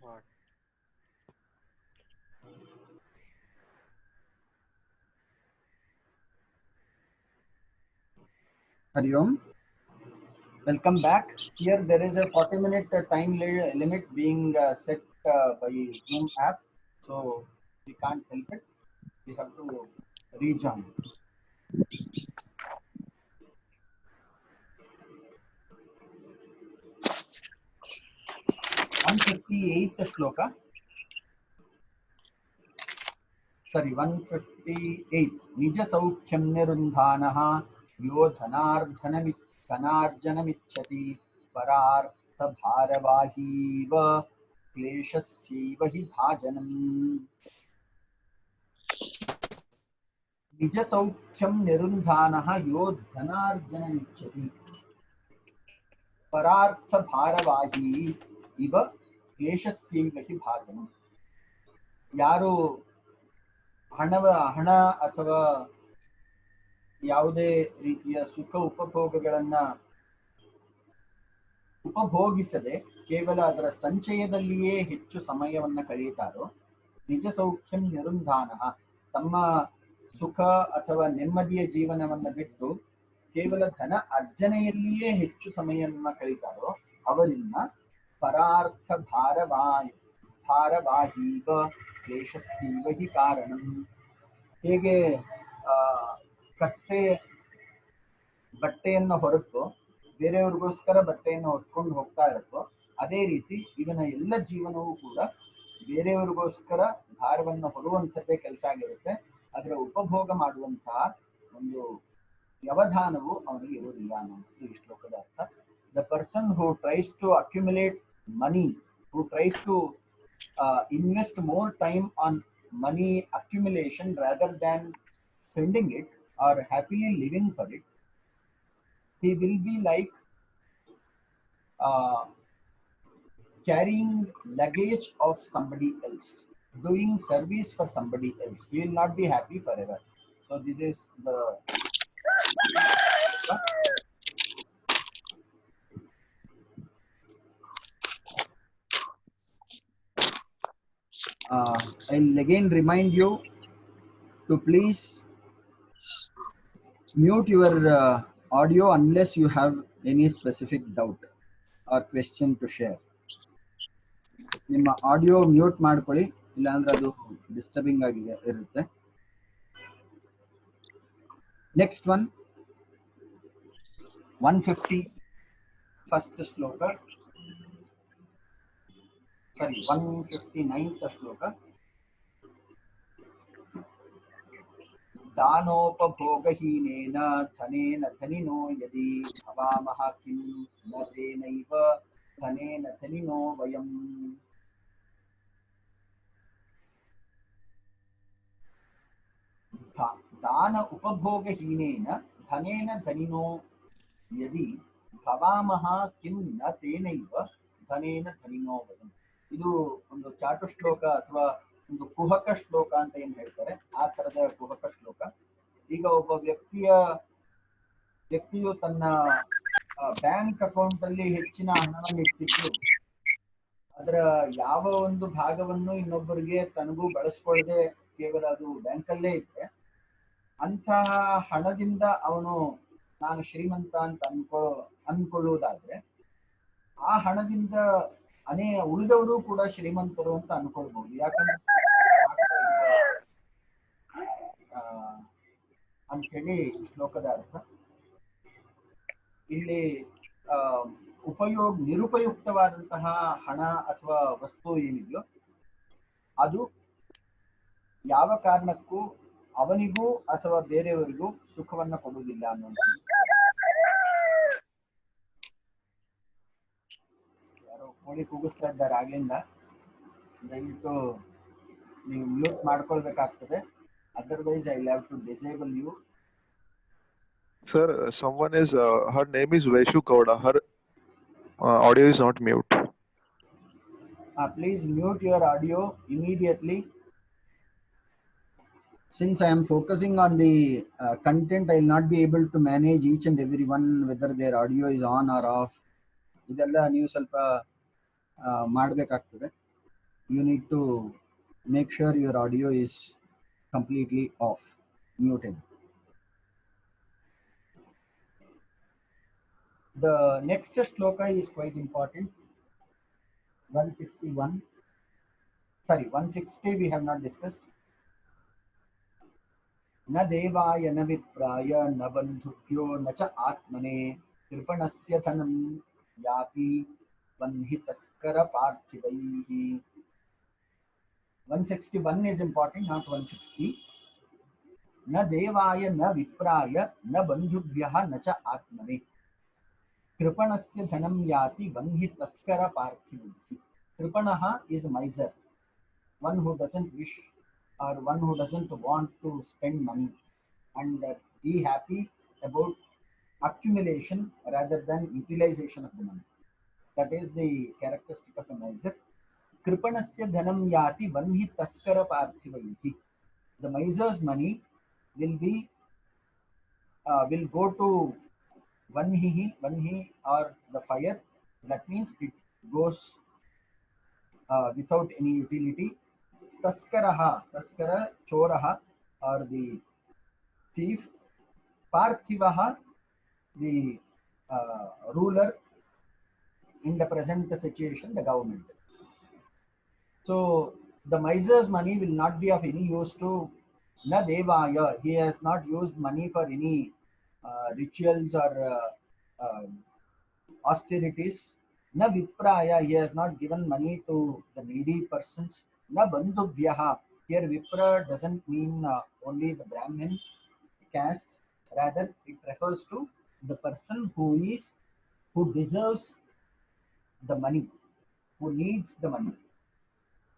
What? Hari Om. Welcome back. Here there is a 40-minute time limit being set by Zoom app, so we can't help it. We have to rejoin. One 158th shloka. Sorry, 158. Nija saukyam nirundhanaha yo dhanarjanamichhati parartha bharavahiva kleshasyaiva hi bhajanam. निज सौख्यम निरुंधानः यो धनार्जनमिच्छति परार्थ भारवाही इव क्लेशस्यैव हि भाजनम्. ಯಾರು ಹಣ ಅಥವಾ ಯಾವುದೇ ರೀತಿಯ ಸುಖ ಉಪಭೋಗಗಳನ್ನ ಉಪಭೋಗಿಸದೆ ಕೇವಲ ಅದರ ಸಂಚಯದಲ್ಲಿಯೇ ಹೆಚ್ಚು ಸಮಯವನ್ನ ಕಳೆಯುತ್ತಾರೋ, ನಿಜ ಸೌಖ್ಯಂ ನಿರುಂಧಾನಃ, ತಮ್ಮ ಸುಖ ಅಥವಾ ನೆಮ್ಮದಿಯ ಜೀವನವನ್ನು ಬಿಟ್ಟು ಕೇವಲ ಧನ ಅರ್ಜನೆಯಲ್ಲಿಯೇ ಹೆಚ್ಚು ಸಮಯವನ್ನು ಕಳೀತಾರೋ ಅವರಿಂದ ಪರಾರ್ಥ ಭಾರವಾಹೀವ ಕ್ಲೇಶಸ್ಯೈವ ಹಿ ಕಾರಣಂ. ಹೇಗೆ ಬಟ್ಟೆಯನ್ನು ಹೊರತು ಬೇರೆಯವ್ರಿಗೋಸ್ಕರ ಬಟ್ಟೆಯನ್ನು ಹೊತ್ಕೊಂಡು ಹೋಗ್ತಾ ಇರುತ್ತೋ, ಅದೇ ರೀತಿ ಇವನ ಎಲ್ಲ ಜೀವನವೂ ಕೂಡ ಬೇರೆಯವ್ರಿಗೋಸ್ಕರ ಭಾರವನ್ನು ಹೊರುವಂಥದ್ದೇ ಕೆಲಸ ಆಗಿರುತ್ತೆ. ಅದರ ಉಪಭೋಗ ಮಾಡುವಂತಹ ಒಂದು ವ್ಯವಧಾನವು ಅವನಿಗೆ ಇರುವುದಿಲ್ಲ ಅನ್ನೋದು ಈ ಶ್ಲೋಕದ ಅರ್ಥ. The person who tries to accumulate money, who tries to invest more time on money accumulation rather than spending it or happily living for it, he will be like carrying luggage of somebody else, doing service for somebody else. He will not be happy forever. So this is the I'll again remind you to please mute your audio unless you have any specific doubt or question to share. ನಿಮ್ಮ audio mute ಮಾಡ್ಕೊಳ್ಳಿ, ಇಲ್ಲಾಂದ್ರೆ ಅದು disturbing ಆಗಿದೆ ಇರುತ್ತೆ. Next one 150 first ಶ್ಲೋಕ, ಸಾರಿ 159th ಶ್ಲೋಕ. दानोपभोगहीनेन धनेन धनिनो यदि भवामः किं न तेनैव धनेन धनिनो वयम्. दान उपभोगहीनेन धनेन धनिनो यदि भवामः किं न तेनैव धनेन धनिनो वयम्. ಇದು ಒಂದು ಚಾಟು ಶ್ಲೋಕ ಅಥವಾ ಒಂದು ಕುಹಕ ಶ್ಲೋಕ ಅಂತ ಏನ್ ಹೇಳ್ತಾರೆ, ಆ ತರದ ಕುಹಕ ಶ್ಲೋಕ. ಈಗ ಒಬ್ಬ ವ್ಯಕ್ತಿಯು ತನ್ನ ಬ್ಯಾಂಕ್ ಅಕೌಂಟ್ ಅಲ್ಲಿ ಹೆಚ್ಚಿನ ಹಣವನ್ನು ಇಟ್ಟಿದ್ದು ಅದರ ಯಾವ ಒಂದು ಭಾಗವನ್ನು ಇನ್ನೊಬ್ಬರಿಗೆ ತನಗೂ ಬಳಸ್ಕೊಳ್ಳದೆ ಕೇವಲ ಅದು ಬ್ಯಾಂಕಲ್ಲೇ ಇದ್ರೆ, ಅಂತಹ ಹಣದಿಂದ ಅವನು ನಾನು ಶ್ರೀಮಂತ ಅಂತ ಅನ್ಕೊಳ್ಳುವುದಾದ್ರೆ ಆ ಹಣದಿಂದ ಉಳಿದವರು ಕೂಡ ಶ್ರೀಮಂತರು ಅಂತ ಅನ್ಕೊಳ್ಬಹುದು. ಯಾಕಂದ್ರೆ ಅಂತ ಹೇಳಿ ಶ್ಲೋಕದ ಅರ್ಥ. ಇಲ್ಲಿ ನಿರುಪಯುಕ್ತವಾದಂತಹ ಹಣ ಅಥವಾ ವಸ್ತು ಏನಿದೆಯೋ ಅದು ಯಾವ ಕಾರಣಕ್ಕೂ ಅವನಿಗೂ ಅಥವಾ ಬೇರೆಯವರಿಗೂ ಸುಖವನ್ನ ಕೊಡುವುದಿಲ್ಲ ಅನ್ನೋದು. ಯಾರೋ ಕೋಳಿ ಕೂಗಿಸ್ತಾ ಇದ್ದಾರೆ ಆಗ್ಲಿಂದ, ದಯವಿಟ್ಟು ನೀವು mute ಮಾಡ್ಕೊಳ್ಬೇಕಾಗ್ತದೆ, otherwise I will have to disable you. Sir, someone is her name is Vaishu Kauda. Her audio is not mute. Please mute your audio immediately. Since I am focusing on the content, I will not be able to manage each and every one whether their audio is on or off. ಇದೆಲ್ಲ ನೀವು ಸ್ವಲ್ಪ ಮಾಡಬೇಕಾಗ್ತದೆ. You need to make sure your audio is completely off, muted. The next shloka is quite important. 161. Sorry, 160 we have not discussed. न देवाय न विप्राय न बन्धुभ्यो न च आत्मने कृपणस्य धनं याति वह्नि तस्कर पार्थिवैः. 161 is important, not 160. न देवाय न विप्राय न बन्धुभ्यः न च आत्मने कृपणस्य धनं याति वह्नि तस्कर पार्थिवैः. Kripanaha is a miser, one who doesn't wish or one who doesn't want to spend money and be happy about accumulation rather than utilization of the money. That is the characteristic of a miser. Kripanasya dhanam yati vanhi taskara parthivaihi. The miser's money will go to vanhi or the fire. That means it goes without any utility. Taskara choraha or the thief. Parthivaha, the ruler in the present situation, the government. So the miser's money will not be of any use to na devaya. He has not used money for any rituals or austerities. Na vipraya, he has not given money to the needy persons. Na bandhubhyaha, here vipra doesn't mean only the Brahmin caste, rather it refers to the person who deserves the money, who needs the money.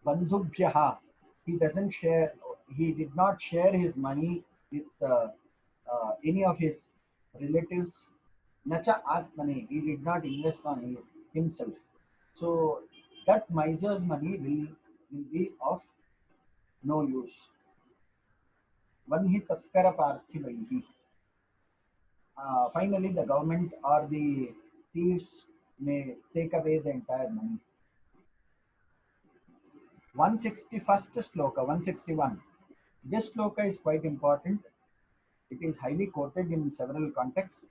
Bandhubhyaha, he doesn't share, he did not share his money with any of his relatives. Nacha Atmane, he did not invest on himself. So that miser's money will be of no use. Vanhi taskara parthivaihi. Finally, the government or the thieves may take away the entire money. 161st shloka, 161. This shloka is quite important. It is highly quoted in several contexts.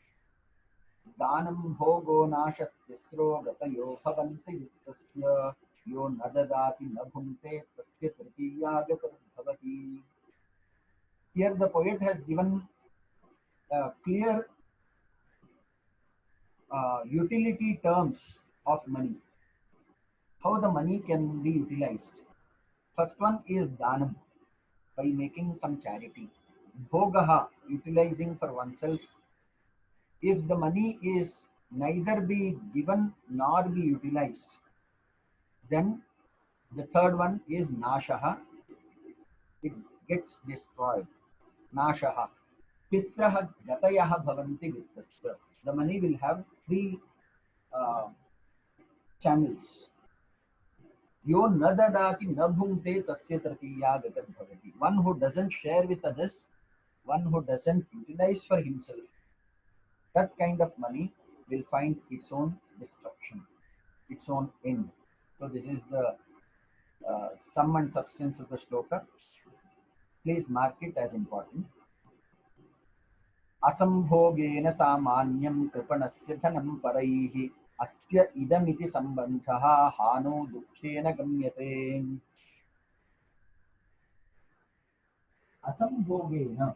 Danam bhogo nashastisro gatayo bhavanti yuktasya yo nadadati nabhunte tasya tritiya gatar bhavati. Here the poet has given clear utility terms of money, how the money can be utilized. First one is dhanam, by making some charity. Bhogaha, utilizing for oneself. If the money is neither be given nor be utilized, then the third one is nashaha, it gets destroyed. Nashaha. Tisraha gatayaha bhavanti vittasya. The money will have three uh, channels. Yo nadadati nabhunte tasya tratiya gatar bhavati. One who doesn't share with others, one who doesn't utilize for himself, that kind of money will find its own destruction, its own end. So this is the sum and substance of the shloka. Please mark it as important. असंभोगेन सामान्यं कृपणस्य धनं परैः अस्य इदमिति सम्बन्धः हानो दुःखेन गम्यते. असंभोगेन,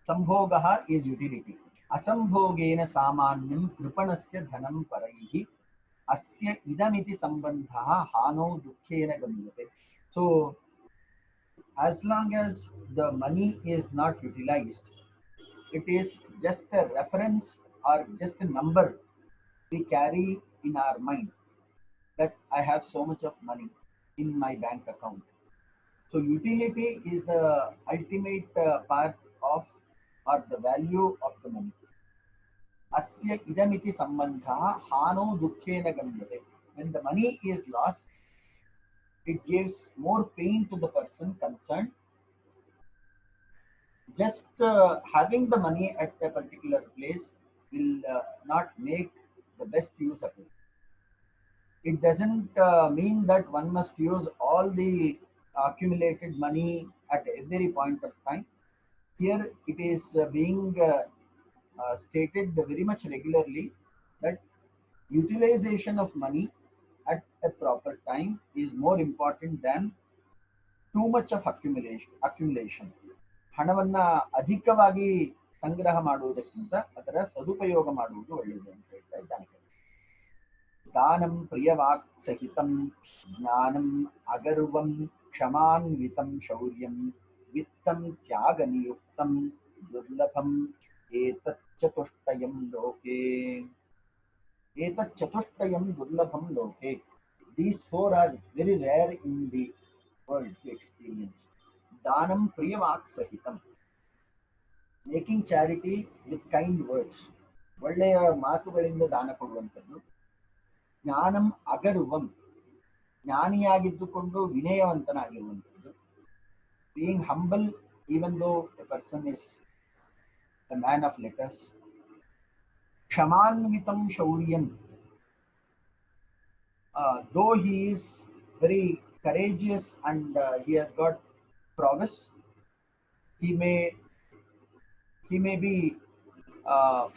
संभोगः is utility. असंभोगेन सामान्यं कृपणस्य धनं परैः asya idamiti sambandha hano dukkhena gamyate. So as long as the money is not utilized, it is just a reference or just a number we carry in our mind that I have so much of money in my bank account. So utility is the ultimate part of or the value of the money. Asya idamiti sambandha hano dukkhena gamyate. When the money is lost, it gives more pain to the person concerned. Just having the money at a particular place will not make the best use of it. It doesn't mean that one must use all the accumulated money at every point of time. Here it is being stated very much regularly that utilization of money at a proper time is more important than too much of accumulation. ಹಣವನ್ನ ಅಧಿಕವಾಗಿ ಸಂಗ್ರಹ ಮಾಡುವುದಕ್ಕಿಂತ ಅದರ ಸದುಪಯೋಗ ಮಾಡುವುದು ಒಳ್ಳೆಯದು ಅಂತ ಹೇಳ್ತಾ ಇದ್ದಾನೆ. दानं प्रियवाक् सहितं ज्ञानम् अगर्वं क्षमान्वितं शौर्यं वित्तं त्यागनियुक्तं दुर्लभम् एतच्चतुष्टयं लोके. एतच्चतुष्टयं दुर्लभं लोके. These four are very rare in the world to experience. Danam priyavak sahitam. Making charity with kind words. ಒಳ್ಳೆಯ ಮಾತುಗಳಿಂದ ದಾನ ಕೊಡುವಂಥದ್ದು. ಜ್ಞಾನಂ ಅಗರ್ವಂ, ಜ್ಞಾನಿಯಾಗಿದ್ದುಕೊಂಡು ವಿನಯವಂತನಾಗಿರುವಂಥದ್ದು. Being humble even though a person is a man of letters. ಕ್ಷಮಾನ್ವಿತಂ ಶೌರ್ಯಂ, though he is very courageous and he has got promise, he may be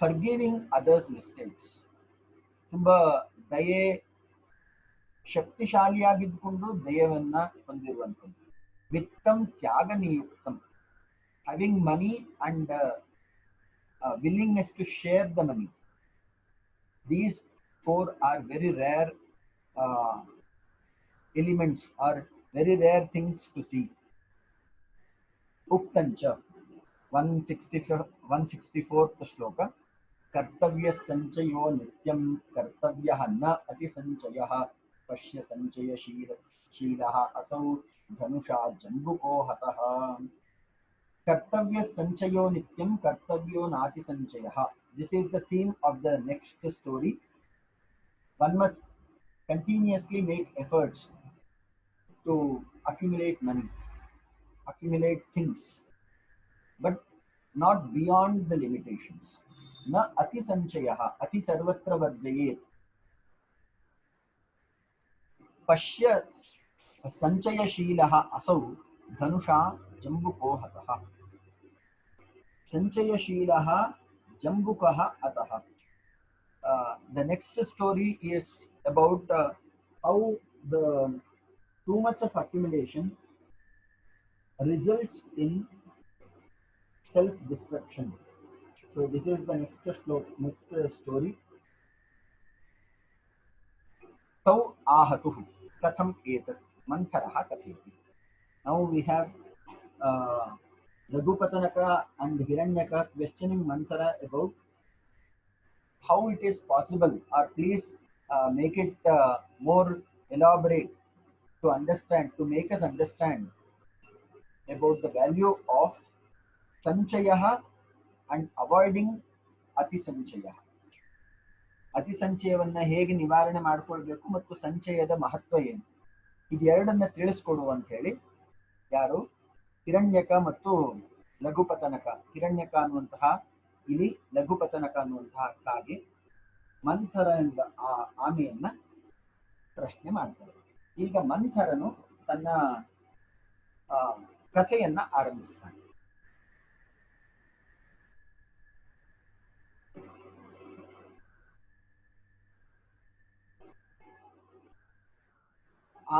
forgiving others' mistakes. ತುಂಬಾ ದಯೆ, ಶಕ್ತಿಶಾಲಿಯಾಗಿದ್ದುಕೊಂಡು ದಯೆಯನ್ನ ಹೊಂದಿರುವಂಥದ್ದು. ವಿತ್ತಂ ತ್ಯಾಗ ನಿಯುಕ್ತಂ, having money and willingness to share the money. These four are very rare elements or very rare things to see. Uktancha 164th ಶ್ಲೋಕ. ಕರ್ತವ್ಯ ಸಂಚಯೋ ನಿತ್ಯಂ ಕರ್ತವ್ಯಃ ನ ಅತಿ ಸಂಚಯಃ ಪಶ್ಯ ಸಂಚಯಶೀಲಃ ಅಸೌ ಧನುಷಾ ಜಂಬುಕೋ ಹತಃ. ಕರ್ತವ್ಯ ಸಂಚಯೋ ನಿತ್ಯಂ ಕರ್ತವ್ಯೋ ನಾತಿ ಸಂಚಯಃ. This is the theme of the next story. One must continuously make efforts to accumulate money, accumulate things, but not beyond the limitations. न अति संचयः अति सर्वत्र वर्जयेत्. पश्य संचयशीलः असौ धनुषा जम्बुको हतः. संचयशीलः जम्बुकः अतः. The next story is about how the too much of accumulation results in self-destruction. So this is the next story. तौ आहतुः कथम् एतत् मन्थरः कथयति. Now we have Laghupatanaka and Hiranyaka questioning Manthara about how it is possible, or please make it more elaborate to understand, to make us understand about the value of sanchayah and avoiding ಅತಿ ಸಂಚಯ. ಅತಿ ಸಂಚಯವನ್ನ ಹೇಗೆ ನಿವಾರಣೆ ಮಾಡಿಕೊಳ್ಬೇಕು ಮತ್ತು ಸಂಚಯದ ಮಹತ್ವ ಏನು, ಇದೆರಡನ್ನ ತಿಳಿಸ್ಕೊಡು ಅಂತ ಹೇಳಿ ಯಾರು ಹಿರಣ್ಯಕ ಮತ್ತು ಲಘುಪತನಕ, ಹಿರಣ್ಯಕ ಅನ್ನುವಂತಹ ಇಲಿ, ಲಘುಪತನಕ ಅನ್ನುವಂತಹ ಕಾಗೆ ಮಂಥರ ಎಂಬ ಆ ಆಮೆಯನ್ನ ಪ್ರಶ್ನೆ ಮಾಡ್ತಾರೆ. ಈಗ ಮಂಥರನು ತನ್ನ ಕಥೆಯನ್ನ ಆರಂಭಿಸ್ತಾನೆ.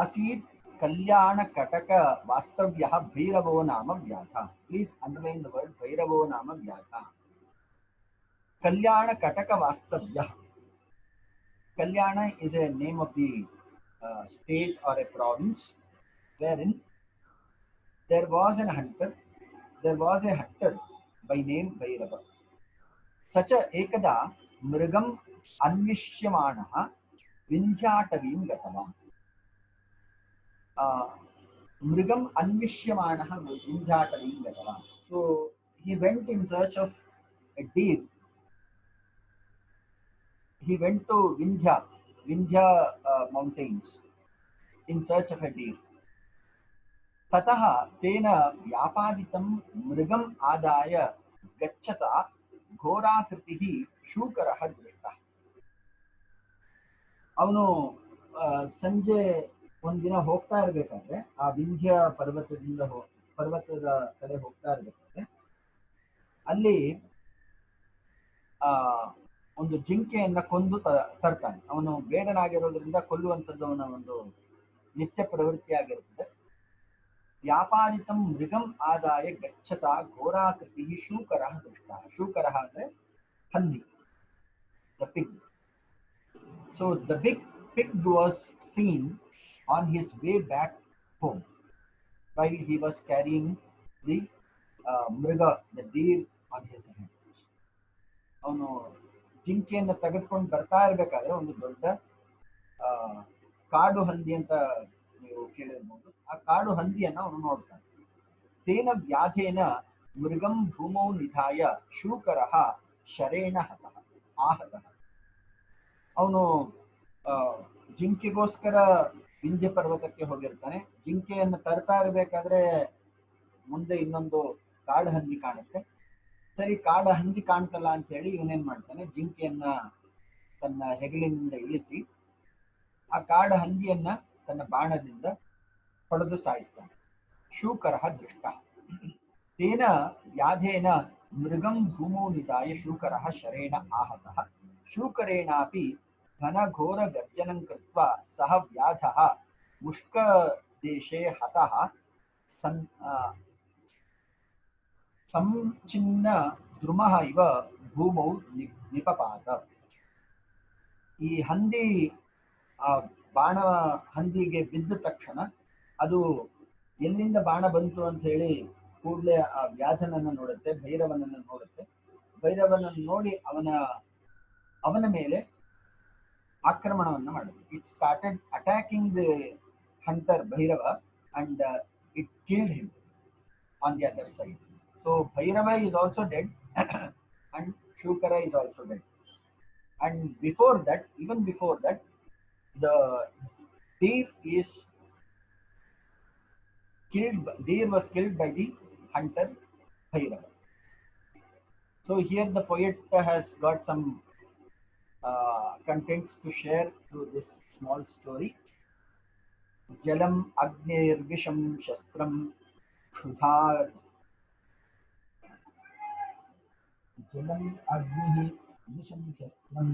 आसीत् कल्याण कटक वास्तव्यः भैरवो नाम व्याधा. Please underline the word भैरवो नाम व्याधा. कल्याण Cuttack वास्तव्यः. Kalyana is a name of the state or a province wherein there was a hunter by name Bhairava. Such a ekada mrigam अन्विष्यमाणः विन्ध्याटवीं गतवान्. मृगम अन्विष्यमाणः विन्ध्याटवीं गतवान्. So he went in search of a deer. He went to Vindhya mountains in search of a deer. ततः तेन व्यापादितं मृगम् आदाय गच्छता घोराकृतिः शूकरः दृष्टः. ಅವನು ಸಂಜೆ ಒಂದಿನ ಹೋಗ್ತಾ ಇರ್ಬೇಕಾದ್ರೆ ಆ ವಿಂಧ್ಯ ಪರ್ವತದ ಕಡೆ ಹೋಗ್ತಾ ಇರ್ಬೇಕಾದ್ರೆ ಅಲ್ಲಿ ಆ ಒಂದು ಜಿಂಕೆಯನ್ನ ಕೊಂದು ತರ್ತಾನೆ. ಅವನು ಬೇಡನಾಗಿರೋದ್ರಿಂದ ಕೊಲ್ಲುವಂಥದ್ದು ಅವನ ಒಂದು ನಿತ್ಯ ಪ್ರವೃತ್ತಿಯಾಗಿರುತ್ತದೆ. ವ್ಯಾಪಾರಿತಂ ಮೃಗಂ ಆದಾಯ ಗಚ್ಚತ ಘೋರಾಕೃತಿ ಶೂಕರ ದೃಷ್ಟ. ಶೂಕರ ಅಂದ್ರೆ ಹಂದಿ, the pig. So the big pig was seen on his way back home while he was carrying the mriga, the deer on his head. ಅವನು ಜಿಂಕೆಯನ್ನು ತೆಗೆದುಕೊಂಡು ಬರ್ತಾ ಇರ್ಬೇಕಾದ್ರೆ ಒಂದು ದೊಡ್ಡ ಕಾಡು ಹಂದಿ ಅಂತ ನೀವು ಕೇಳಿರ್ಬೋದು. ಆ ಕಾಡು ಹಂದಿಯನ್ನ ಅವನು ನೋಡ್ತಾನೆ. ತೇನ ವ್ಯಾಧೇನ ಮೃಗಂ ಭೂಮೌ ನಿಧಾಯ ಶೂಕರಃ ಶರೇಣ ಆಹತಃ. ಅವನು ಜಿಂಕೆಗೋಸ್ಕರ ವಿಂಧ್ಯ ಪರ್ವತಕ್ಕೆ ಹೋಗಿರ್ತಾನೆ. ಜಿಂಕೆಯನ್ನು ತರ್ತಾ ಇರಬೇಕಾದ್ರೆ ಮುಂದೆ ಇನ್ನೊಂದು ಕಾಡು ಹಂದಿ ಕಾಣುತ್ತೆ. ಸರಿ, ಕಾಡು ಹಂದಿ ಕಾಣ್ತಲ್ಲ ಅಂತ ಹೇಳಿ ಇವನೇನ್ ಮಾಡ್ತಾನೆ, ಜಿಂಕೆಯನ್ನ ತನ್ನ ಹೆಗಲಿನಿಂದ ಇಳಿಸಿ ಆ ಕಾಡು ಹಂದಿಯನ್ನ ತನ್ನ ಬಾಣದಿಂದ ಹೊಡೆದು ಸಾಯಿಸ್ತಾನೆ. ಶೂಕರ ದೃಷ್ಟ. ತೇನ ವ್ಯಾಧೇನ ಮೃಗಂ ಭೂಮೌ ನಿಧಾಯ ಶೂಕರ ಶರೇಣ ಆಹತಃ ಶೂಕರೇಣಾಪಿ ಘನಘೋರ ಗರ್ಜನಂ ಕೃತ್ವಾ ಸಹ ವ್ಯಾಧಃ ಮುಷ್ಕದೇಶೇ ಹತಃ ಸಂಚಿನ್ನ ದ್ರುಮಃ ಇವ ಭೂಮೌ ನಿಪಪಾತ. ಈ ಹಂದಿ ಬಾಣ ಹಂದಿಗೆ ಬಿದ್ದ ತಕ್ಷಣ ಅದು ಎಲ್ಲಿಂದ ಬಾಣ ಬಂತು ಅಂತ ಹೇಳಿ ಕೂಡಲೇ ಆ ವ್ಯಾಧನನ್ನ ನೋಡುತ್ತೆ, ಭೈರವನನ್ನ ನೋಡುತ್ತೆ. ಭೈರವನನ್ನು ನೋಡಿ ಅವನ ಮೇಲೆ ಆಕ್ರಮಣವನ್ನ ಮಾಡುತ್ತೆ. It started attacking the hunter Bhairava and it killed him on the other side. So Bhairava is also dead and Shukara is also dead. And before that, even before that, the deer was killed by the hunter Bhairava. So here the poet has got some contents to share through this small story. Jalam Agnir Visham Shastram क्षुधा जलम अग्निः विषं शस्त्रं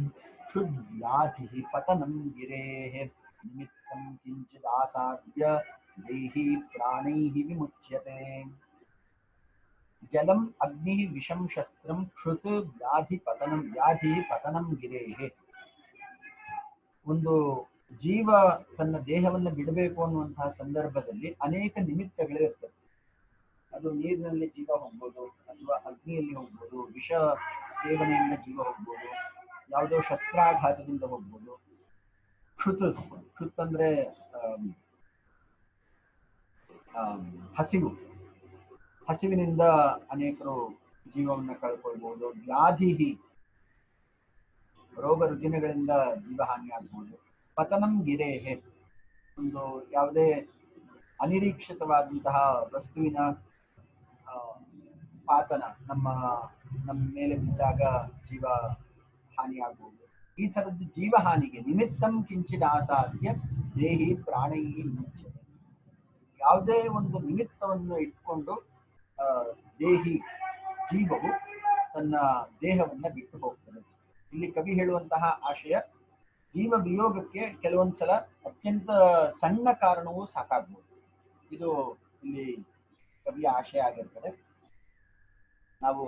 क्षुद्व्याधिः पतनं गिरेः निमित्तं किञ्चिदासाद्य देहि प्राणैः विमुच्यते. जलम अग्निः विषं शस्त्रं क्षुत् व्याधि पतनं गिरेः. ಒಂದು ಜೀವ ತನ್ನ ದೇಹವನ್ನು ಬಿಡಬೇಕು ಅನ್ನುವಂತಹ ಸಂದರ್ಭದಲ್ಲಿ ಅನೇಕ ನಿಮಿತ್ತಗಳಿರ್ತವೆ. ಅದು ನೀರಿನಲ್ಲಿ ಜೀವ ಹೋಗ್ಬೋದು, ಅಥವಾ ಅಗ್ನಿಯಲ್ಲಿ ಹೋಗ್ಬೋದು, ವಿಷ ಸೇವನೆಯಿಂದ ಜೀವ ಹೋಗ್ಬೋದು, ಯಾವುದೋ ಶಸ್ತ್ರಾಘಾತದಿಂದ ಹೋಗ್ಬೋದು. ಕ್ಷುತ್ ಅಂದ್ರೆ ಹಸಿವಿನಿಂದ ಅನೇಕರು ಜೀವವನ್ನ ಕಳ್ಕೊಳ್ಬಹುದು. ವ್ಯಾಧಿ, ರೋಗ ರುಜಿನಗಳಿಂದ ಜೀವಹಾನಿ ಆಗ್ಬೋದು. ಪತನಂ ಗಿರೇಹೆ, ಒಂದು ಯಾವುದೇ ಅನಿರೀಕ್ಷಿತವಾದಂತಹ ವಸ್ತುವಿನ ಪಾತನ ನಮ್ಮ ಮೇಲೆ ಬಿದ್ದಾಗ ಜೀವ ಹಾನಿ ಆಗ್ಬೋದು. ಈ ತರದ್ದು ಜೀವಹಾನಿಗೆ ನಿಮಿತ್ತಂ ಕಿಂಚಿದ ಆಸಾಧ್ಯ ದೇಹಿ ಪ್ರಾಣೈಹಿ ಮುಚ್ಯತೆ. ಯಾವುದೇ ಒಂದು ನಿಮಿತ್ತವನ್ನು ಇಟ್ಕೊಂಡು ದೇಹಿ ಜೀವವು ತನ್ನ ದೇಹವನ್ನ ಬಿಟ್ಟು ಹೋಗ್ತದೆ. ಇಲ್ಲಿ ಕವಿ ಹೇಳುವಂತಹ ಆಶಯ, ಜೀವ ವಿಯೋಗಕ್ಕೆ ಕೆಲವೊಂದ್ಸಲ ಅತ್ಯಂತ ಸಣ್ಣ ಕಾರಣವೂ ಸಾಕಾಗ್ಬೋದು. ಇದು ಇಲ್ಲಿ ಕವಿಯ ಆಶಯ ಆಗಿರ್ತದೆ. ನಾವು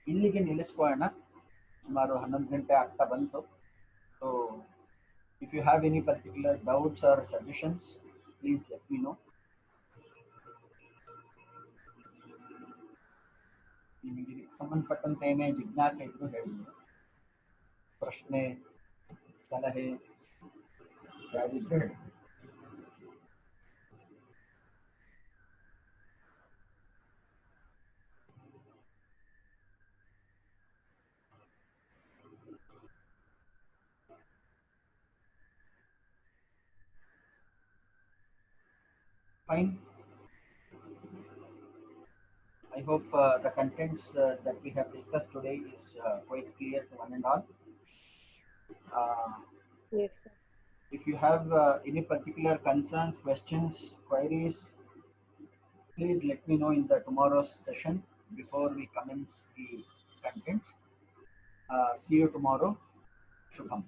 ಇಲ್ಲಿಗೆ ನಿಲ್ಲಿಸ್ಕೊಳ್ಳೋಣ. ಸುಮಾರು 11 ಗಂಟೆ ಆಗ್ತಾ ಬಂತು. So if you have any particular doubts or suggestions, please let me know. ನಿಮಗೆ ಇದಕ್ಕೆ ಸಂಬಂಧಪಟ್ಟಂತೆ ಏನೇ ಜಿಜ್ಞಾಸೆ ಇದ್ರು ಹೇಳಿ. ಪ್ರಶ್ನೆ, ಸಲಹೆ ಯಾವ್ದಿದ್ರು ಹೇಳಿ. Fine. I hope the contents that we have discussed today is quite clear to one and all. Yes, sir. If you have any particular concerns, questions, queries, please let me know in the tomorrow's session before we commence the content. See you tomorrow. Shubham.